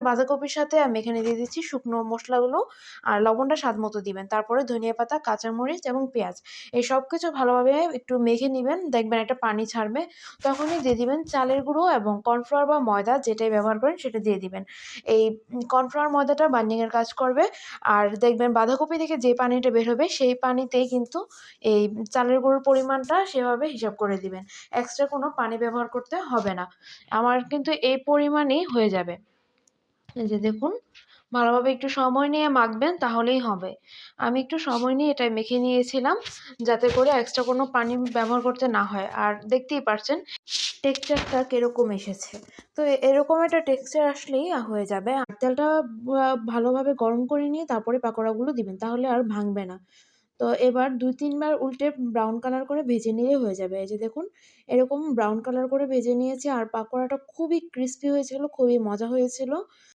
বাঁধাকপির সাথে আমি এখানে দিয়ে দিচ্ছি শুকনো মসলাগুলো আর লবণটা স্বাদ মতো দিবেন। তারপরে ধনিয়া পাতা, কাঁচামরিচ এবং পেঁয়াজ। এই সবকিছু ভালোভাবে একটু মেখে নিবেন। দেখবেন একটা পানি ছাড়বে। তখনই দিয়ে দিবেন চালের গুঁড়ো এবং কর্নফ্লাওয়ার বা ময়দা যেটাই ব্যবহার করেন সেটা দিয়ে দিবেন। এই কর্নফ্লাওয়ার ময়দাটা বাইন্ডিং এর কাজ করবে। আর দেখবেন বাঁধাকপি থেকে যে পানিটা বের হবে সেই পানিতেই কিন্তু এই চালের গুঁড়োর পরিমাণটা সেভাবে হিসাব করে দিবেন। এক্সট্রা কোনো পানি ব্যবহার করতে হবে না। আমার কিন্তু এই পরিমাণেই হয়ে যাবে। এই যে দেখুন, ভালোভাবে একটু সময় নিয়ে মাখবেন তাহলেই হবে। আমি একটু সময় নিয়ে এটা মেখে নিয়েছিলাম যাতে করে এক্সট্রা কোনো পানি ব্যবহার করতে না হয়। আর দেখতেই পারছেন টেক্সচারটা কিরকম এসেছে। তো এরকম একটা টেক্সচার আসলেই হয়ে যাবে। আর তেলটা ভালোভাবে গরম করে নিয়ে তারপরে পাকোড়াগুলো দিবেন। তাহলে আর ভাঙবে না। তো এবার ২-৩ বার উল্টে ব্রাউন কালার করে ভেজে নিলেই হয়ে যাবে। এই যে দেখুন, এরকম ব্রাউন কালার করে ভেজে নিয়েছি আর পাকোড়াটা খুবই ক্রিসপি হয়েছিল, খুবই মজা হয়েছিল।